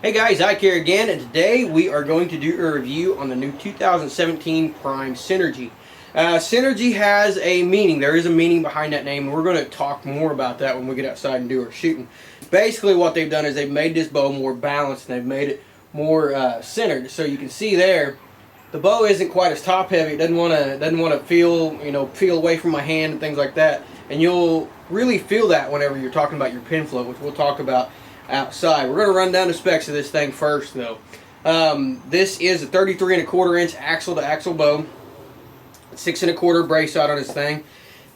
Hey guys, Ike here again, and today we are going to do a review on the new 2017 Prime Centergy. Centergy has a meaning. There is a meaning behind that name, and we're going to talk more about that when we get outside and do our shooting. Basically what they've done is they've made this bow more balanced, and they've made it more centered. So you can see there, the bow isn't quite as top heavy. It doesn't want to feel away from my hand and things like that. And you'll really feel that whenever you're talking about your pin flow, which we'll talk about outside. We're going to run down the specs of this thing first, though. This is a 33 1/4 inch axle to axle bow, 6 1/4 brace out on this thing.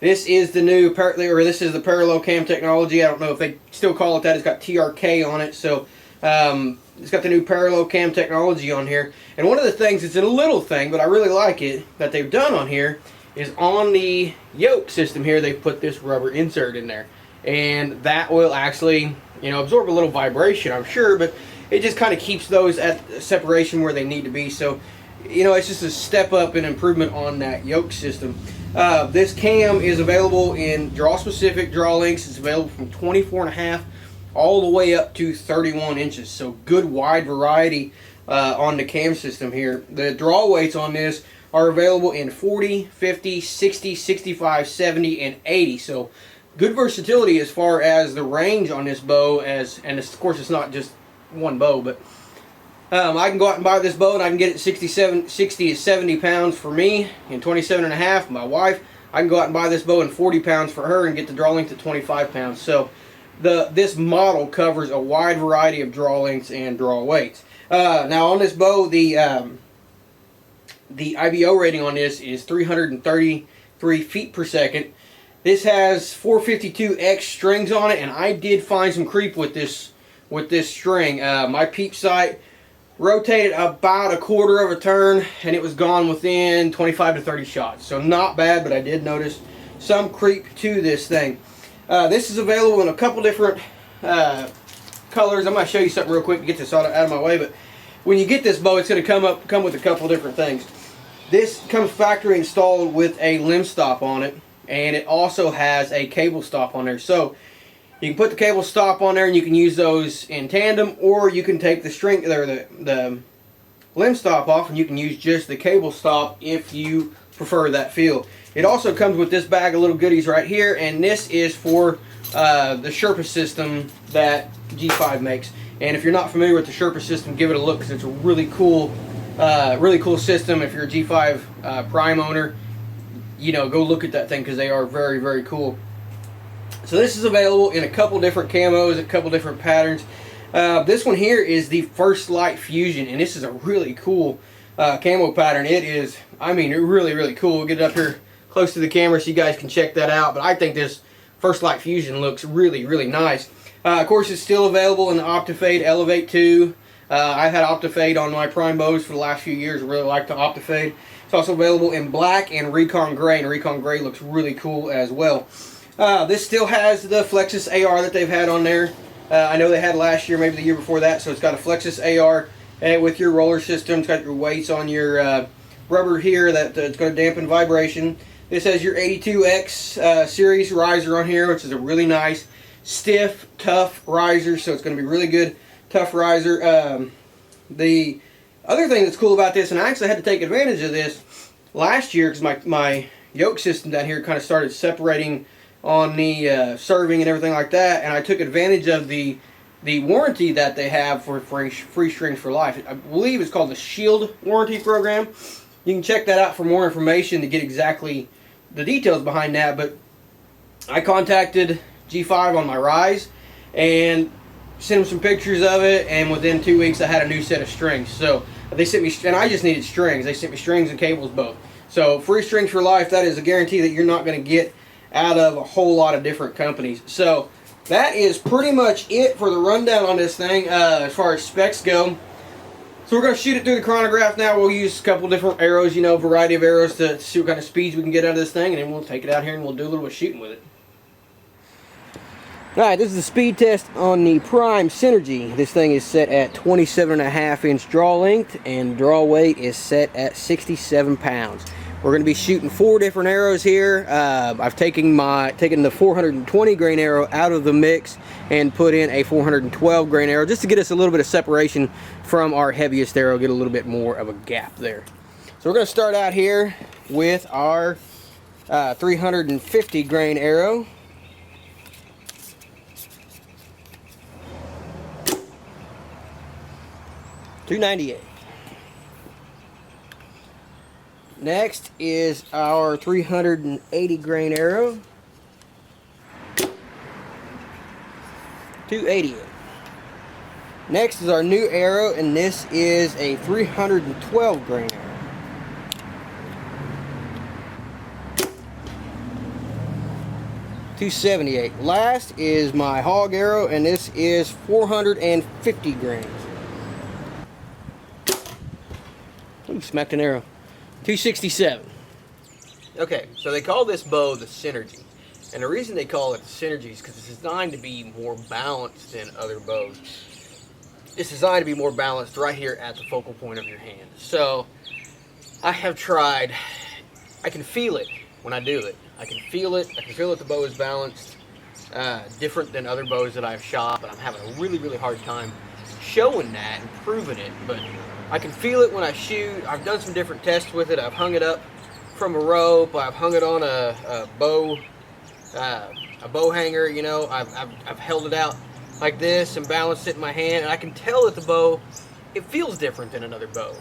This is the new this is the parallel cam technology. I don't know if they still call it that. It's got TRK on it, so it's got the new parallel cam technology on here. And one of the things, it's a little thing, but I really like it, that they've done on here is on the yoke system here, they've put this rubber insert in there, and that will actually absorb a little vibration, I'm sure, but it just kind of keeps those at separation where they need to be. So it's just a step up and improvement on that yoke system. This cam is available in draw specific draw lengths. It's available from 24.5 all the way up to 31 inches, so good wide variety on the cam system here. The draw weights on this are available in 40, 50, 60, 65, 70, and 80. So good versatility as far as the range on this bow, and of course it's not just one bow, but I can go out and buy this bow and I can get it 60 to 70 pounds for me and 27.5. My wife, I can go out and buy this bow in 40 pounds for her and get the draw length at 25 pounds. So this model covers a wide variety of draw lengths and draw weights. Now on this bow, the IBO rating on this is 333 feet per second. This has 452X strings on it, and I did find some creep with this string. My peep sight rotated about 1/4 of a turn, and it was gone within 25 to 30 shots. So not bad, but I did notice some creep to this thing. This is available in a couple different colors. I'm going to show you something real quick to get this out of my way, but when you get this bow, it's going to come with a couple different things. This comes factory installed with a limb stop on it, and it also has a cable stop on there. So you can put the cable stop on there and you can use those in tandem, or you can take the string or the limb stop off and you can use just the cable stop if you prefer that feel. It also comes with this bag of little goodies right here, and this is for the Sherpa system that G5 makes. And if you're not familiar with the Sherpa system, give it a look, because it's a really cool system. If you're a G5 Prime owner, go look at that thing, because they are very, very cool. So this is available in a couple different camos, a couple different patterns. This one here is the First Light Fusion, and this is a really cool camo pattern. It is, really, really cool. We'll get it up here close to the camera so you guys can check that out. But I think this First Light Fusion looks really, really nice. Of course, it's still available in the Optifade Elevate 2. I've had Optifade on my Prime bows for the last few years. I really like the Optifade. It's also available in black and Recon Gray, and Recon Gray looks really cool as well. This still has the Flexus AR that they've had on there. I know they had last year, maybe the year before that. So it's got a Flexus AR with your roller system. It's got your weights on your rubber here that it's going to dampen vibration. This has your 82X series riser on here, which is a really nice, stiff, tough riser. So it's going to be really good, tough riser. The other thing that's cool about this, and I actually had to take advantage of this last year because my yoke system down here kind of started separating on the serving and everything like that, and I took advantage of the warranty that they have for free strings for life. I believe it's called the Shield warranty program. You can check that out for more information to get exactly the details behind that. But I contacted G5 on my Rise and sent them some pictures of it, and within 2 weeks I had a new set of strings. So they sent me, and I just needed strings. They sent me strings and cables both. So free strings for life, that is a guarantee that you're not going to get out of a whole lot of different companies. So that is pretty much it for the rundown on this thing as far as specs go. So we're going to shoot it through the chronograph now. We'll use a couple different arrows, variety of arrows to see what kind of speeds we can get out of this thing, and then we'll take it out here and we'll do a little bit of shooting with it. Alright, this is the speed test on the Prime Centergy. This thing is set at 27.5 inch draw length, and draw weight is set at 67 pounds. We're going to be shooting 4 different arrows here. I've taken the 420 grain arrow out of the mix and put in a 412 grain arrow just to get us a little bit of separation from our heaviest arrow, get a little bit more of a gap there. So we're going to start out here with our 350 grain arrow. .298. Next is our 380 grain arrow. .288. Next is our new arrow, and this is a 312 grain arrow. .278. Last is my hog arrow, and this is 450 grains. Ooh, smacked an arrow. .267. Okay, so they call this bow the Centergy. And the reason they call it the Centergy is because it's designed to be more balanced than other bows. It's designed to be more balanced right here at the focal point of your hand. So, I have tried, I can feel it when I do it. I can feel it the bow is balanced, different than other bows that I've shot, but I'm having a really, really hard time showing that and proving it. But I can feel it when I shoot. I've done some different tests with it. I've hung it up from a rope. I've hung it on a bow hanger. You know, I've held it out like this and balanced it in my hand, and I can tell that the bow, it feels different than another bow.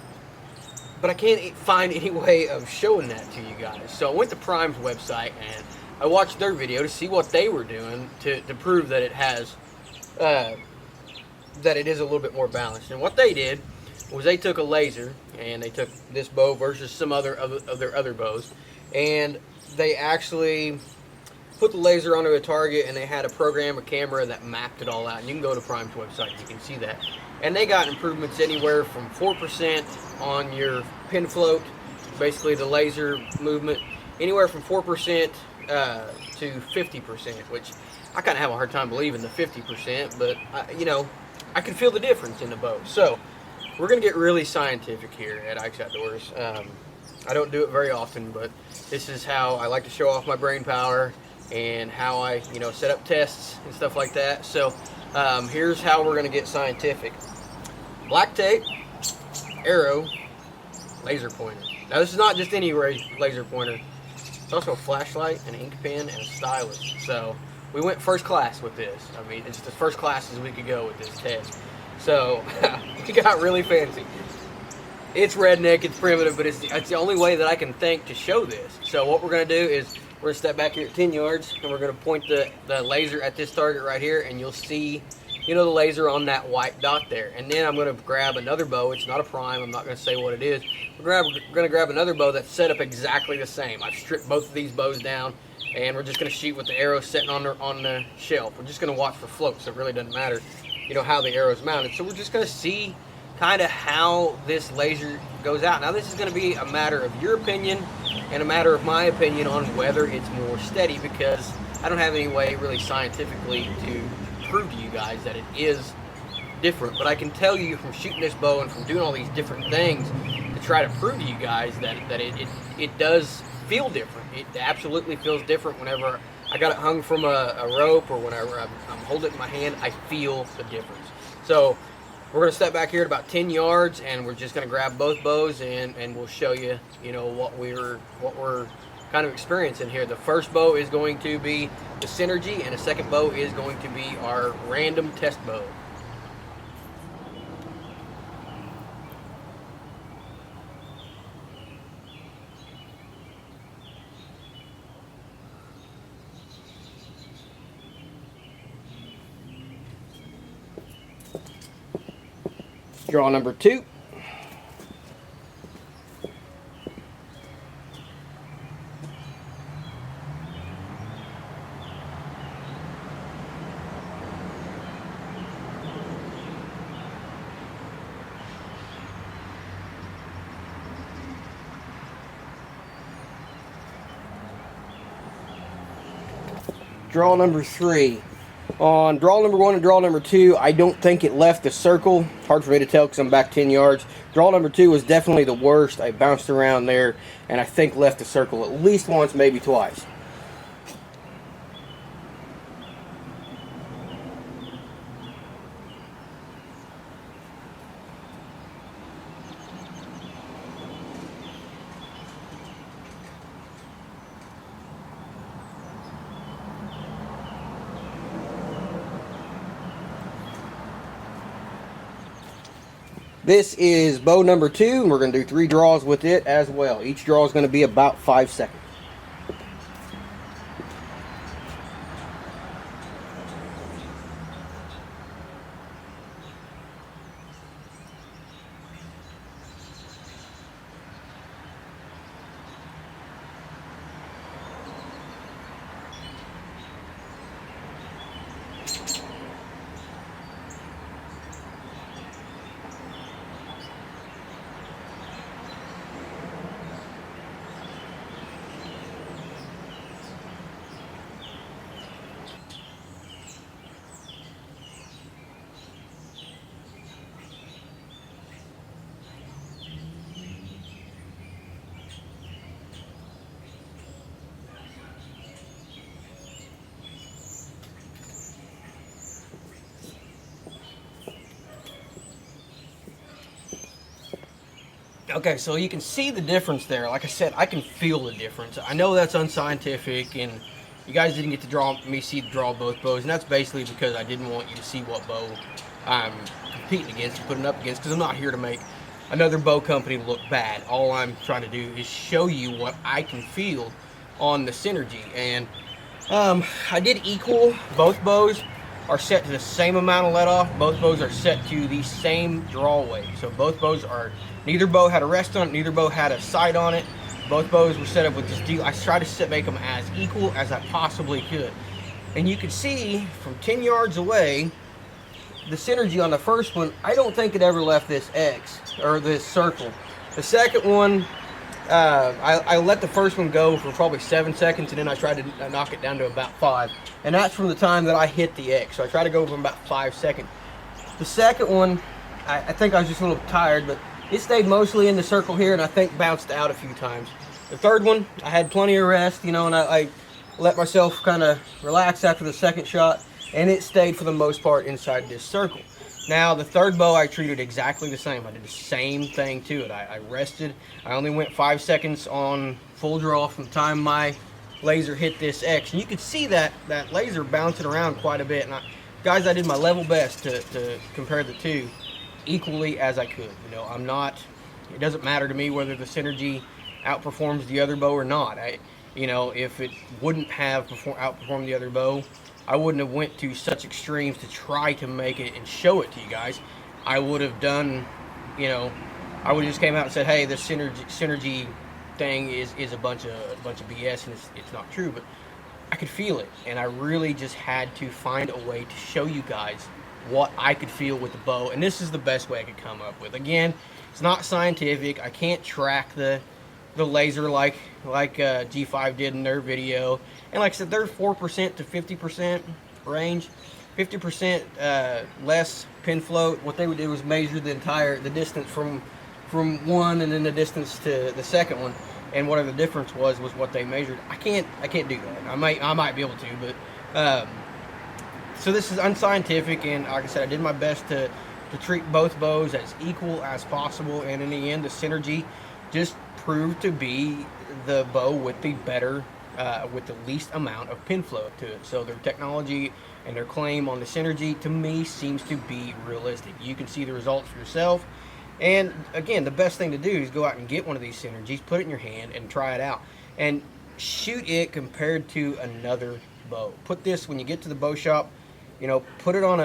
But I can't find any way of showing that to you guys. So I went to Prime's website and I watched their video to see what they were doing to prove that it has that it is a little bit more balanced. And what they did was they took a laser, and they took this bow versus some of their other bows, and they actually put the laser onto a target, and they had a program, a camera that mapped it all out. And you can go to Prime's website, you can see that. And they got improvements anywhere from 4% on your pin float, basically the laser movement, anywhere from 4% to 50%, which I kind of have a hard time believing the 50%, but you know, I can feel the difference in the bow. So we're going to get really scientific here at Ike's Outdoors. I don't do it very often, but this is how I like to show off my brain power and how I, you know, set up tests and stuff like that. So here's how we're going to get scientific. Black tape, arrow, laser pointer. Now this is not just any laser pointer. It's also a flashlight, an ink pen, and a stylus. So we went first class with this. I mean, it's as first class as we could go with this test. So we got really fancy. It's redneck, it's primitive, but it's the only way that I can think to show this. So what we're going to do is we're going to step back here at 10 yards, and we're going to point the laser at this target right here, and you'll see, you know, the laser on that white dot there. And then I'm going to grab another bow. It's not a prime. I'm not going to say what it is. We're going to grab another bow that's set up exactly the same. I've stripped both of these bows down, and we're just going to shoot with the arrow sitting on the shelf. We're just going to watch for floats. So it really doesn't matter, you know, how the arrow's mounted. So we're just going to see kind of how this laser goes out. Now this is going to be a matter of your opinion and a matter of my opinion on whether it's more steady, because I don't have any way really scientifically to prove to you guys that it is different. But I can tell you from shooting this bow and from doing all these different things to try to prove to you guys that it does feel different. It absolutely feels different whenever I got it hung from a rope, or whenever I'm holding it in my hand, I feel the difference. So we're going to step back here at about 10 yards, and we're just going to grab both bows, and we'll show you, you know, what we're kind of experiencing here. The first bow is going to be the Centergy, and the second bow is going to be our random test bow. Draw number 2. Draw number 3. On draw number 1 and draw number 2, I don't think it left the circle. Hard for me to tell because I'm back 10 yards. Draw number 2 was definitely the worst. I bounced around there and I think left the circle at least once, maybe twice. This is bow number 2, and we're going to do 3 draws with it as well. Each draw is going to be about 5 seconds. Okay, so you can see the difference there. Like I said, I can feel the difference. I know that's unscientific, and you guys didn't get to see the draw both bows, and that's basically because I didn't want you to see what bow I'm competing against and putting up against, because I'm not here to make another bow company look bad. All I'm trying to do is show you what I can feel on the Centergy, and I did equal. Both bows are set to the same amount of let off. Both bows are set to the same draw weight. So both bows are, neither bow had a rest on it, neither bow had a sight on it. Both bows were set up with this deal. I tried to make them as equal as I possibly could. And you can see from 10 yards away, the Centergy on the first one, I don't think it ever left this X, or this circle. The second one, I let the first one go for probably 7 seconds, and then I tried to knock it down to about 5. And that's from the time that I hit the X. So I tried to go from about 5 seconds. The second one, I think I was just a little tired, but it stayed mostly in the circle here, and I think bounced out a few times. The third one, I had plenty of rest, you know, and I let myself kind of relax after the second shot, and it stayed for the most part inside this circle. Now, the third bow I treated exactly the same. I did the same thing to it. I rested. I only went 5 seconds on full draw from the time my laser hit this X. And you could see that laser bouncing around quite a bit. And guys, I did my level best to compare the two equally as I could. You know, it doesn't matter to me whether the Centergy outperforms the other bow or not. If it wouldn't have outperformed the other bow, I wouldn't have went to such extremes to try to make it and show it to you guys. I would have done, I would have just came out and said, hey, this Centergy thing is a bunch of BS, and it's not true. But I could feel it, and I really just had to find a way to show you guys what I could feel with the bow, and this is the best way I could come up with. Again, it's not scientific. I can't track the laser like G5 did in their video. And like I said, they're 4% to 50% range, 50% less pin float. What they would do was measure the distance from one, and then the distance to the second one, and whatever the difference was what they measured. I can't do that. I might be able to, but so this is unscientific, and like I said, I did my best to treat both bows as equal as possible, and in the end, the Centergy just proved to be the bow with the better, with the least amount of pin flow to it. So their technology and their claim on the Centergy, to me, seems to be realistic. You can see the results for yourself. And again, the best thing to do is go out and get one of these Centergys, put it in your hand, and try it out. And shoot it compared to another bow. Put this, when you get to the bow shop, put it on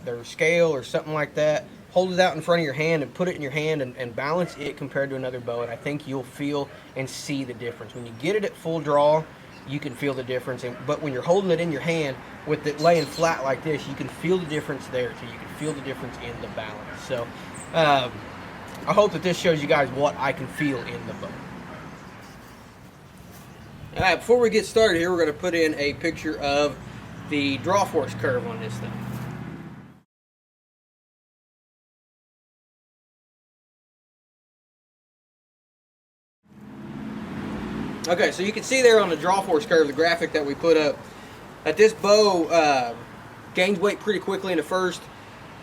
their scale or something like that. Hold it out in front of your hand and put it in your hand and balance it compared to another bow, and I think you'll feel and see the difference. When you get it at full draw, you can feel the difference, but when you're holding it in your hand with it laying flat like this, you can feel the difference there too. You can feel the difference in the balance. So I hope that this shows you guys what I can feel in the bow. Alright, before we get started here, we're going to put in a picture of the draw force curve on this thing. Okay, so you can see there on the draw force curve, the graphic that we put up, that this bow gains weight pretty quickly in the first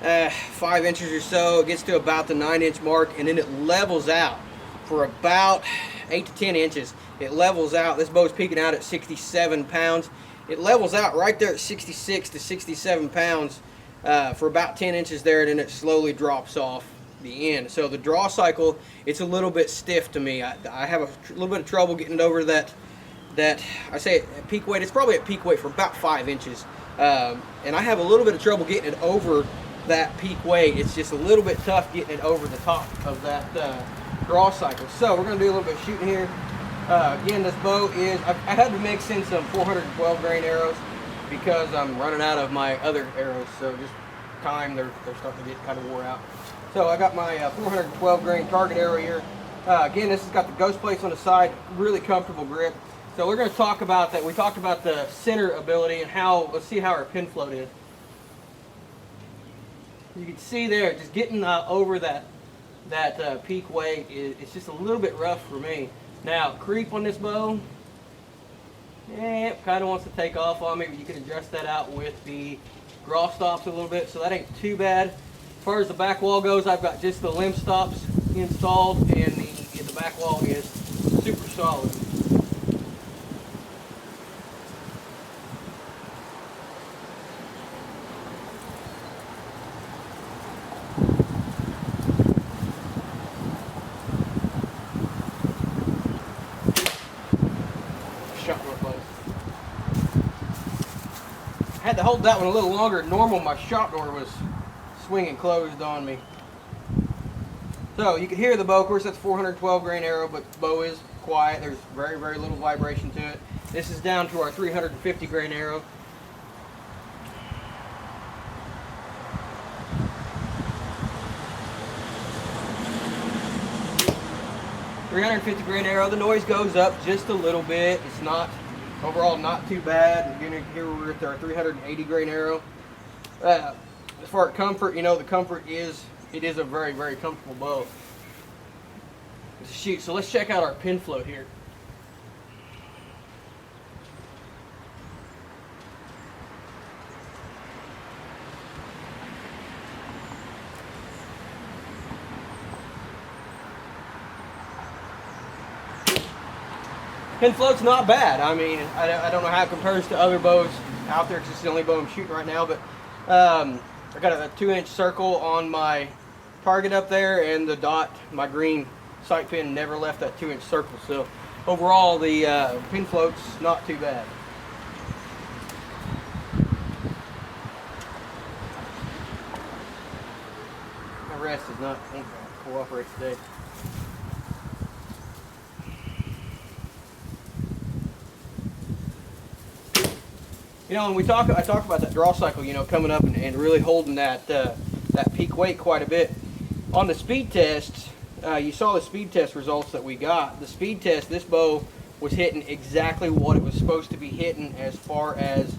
5 inches or so. It gets to about the 9-inch mark, and then it levels out for about 8 to 10 inches. It levels out. This bow's peaking out at 67 pounds. It levels out right there at 66 to 67 pounds for about 10 inches there, and then it slowly drops off the end. So the draw cycle, it's a little bit stiff to me. I have a little bit of trouble getting it over that I say at peak weight. It's probably at peak weight for about 5 inches, and I have a little bit of trouble getting it over that peak weight. It's just a little bit tough getting it over the top of that draw cycle. So we're going to do a little bit of shooting here. Again, this bow is, I had to mix in some 412 grain arrows because I'm running out of my other arrows. So just time, they're starting to get kind of wore out. So I got my 412 grain target arrow here. Again, this has got the ghost plates on the side, really comfortable grip. So we're going to talk about that. We talked about the center ability and how, let's see how our pin float is. You can see there, just getting over that peak weight, it's just a little bit rough for me. Now, creep on this bow, kind of wants to take off on me, but you can adjust that out with the draw stops a little bit, so that ain't too bad. As far as the back wall goes, I've got just the limb stops installed, and the back wall is super solid. I had to hold that one a little longer than normal. My shop door was swinging closed on me. So you can hear the bow. Of course, that's 412 grain arrow, but the bow is quiet. There's very, very little vibration to it. This is down to our 350 grain arrow. .350 grain arrow. The noise goes up just a little bit. It's not overall not too bad. Again, here we're at our 380 grain arrow. As far as comfort, the comfort is, it is a very, very comfortable bow to shoot. So let's check out our pin float here. Pin float's not bad. I mean, I don't know how it compares to other bows out there because it's the only bow I'm shooting right now, but I got a 2-inch circle on my target up there, and the dot, my green sight pin, never left that 2-inch circle. So overall, the pin float's not too bad. My rest is not going to cooperate today. When I talk about that draw cycle, coming up and really holding that peak weight quite a bit. On the speed test, you saw the speed test results that we got. The speed test, this bow was hitting exactly what it was supposed to be hitting as far as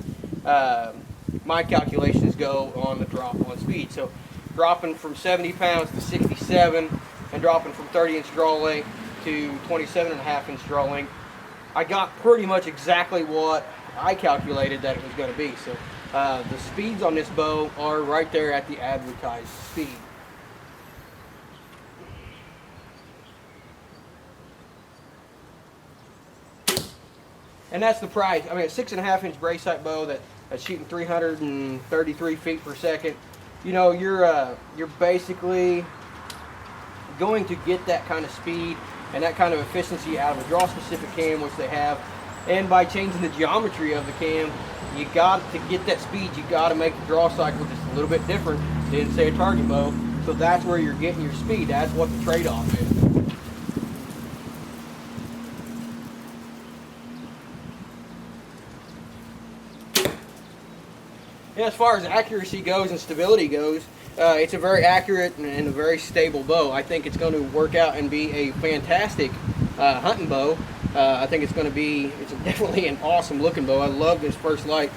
my calculations go on the drop on speed. So dropping from 70 pounds to 67 and dropping from 30-inch draw length to 27.5-inch draw length, I got pretty much exactly what I calculated that it was going to be. So the speeds on this bow are right there at the advertised speed. And that's the price. I mean, a 6.5-inch brace sight bow that's shooting 333 feet per second. You're basically going to get that kind of speed and that kind of efficiency out of a draw-specific cam, which they have. And by changing the geometry of the cam, you got to get that speed. You got to make the draw cycle just a little bit different than, say, a target bow. So that's where you're getting your speed. That's what the trade-off is. As far as accuracy goes and stability goes, it's a very accurate and a very stable bow. I think it's going to work out and be a fantastic hunting bow. I think it's definitely an awesome looking bow. I love this First Light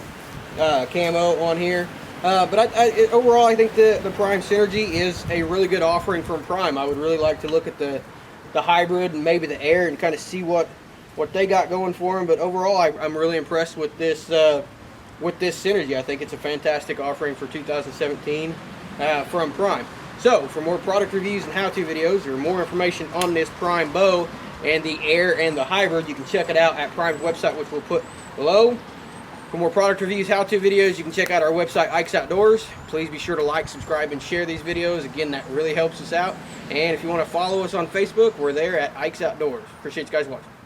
camo on here. But overall, I think the Prime Centergy is a really good offering from Prime. I would really like to look at the hybrid and maybe the Air and kind of see what they got going for them. But overall, I'm really impressed with this Centergy. I think it's a fantastic offering for 2017 from Prime. So for more product reviews and how-to videos or more information on this Prime bow and the Air and the hybrid, you can check it out at Prime's website, which we'll put below. For more product reviews, how-to videos, you can check out our website, Ike's Outdoors. Please be sure to like, subscribe, and share these videos. Again, that really helps us out. And if you want to follow us on Facebook, we're there at Ike's Outdoors. Appreciate you guys watching.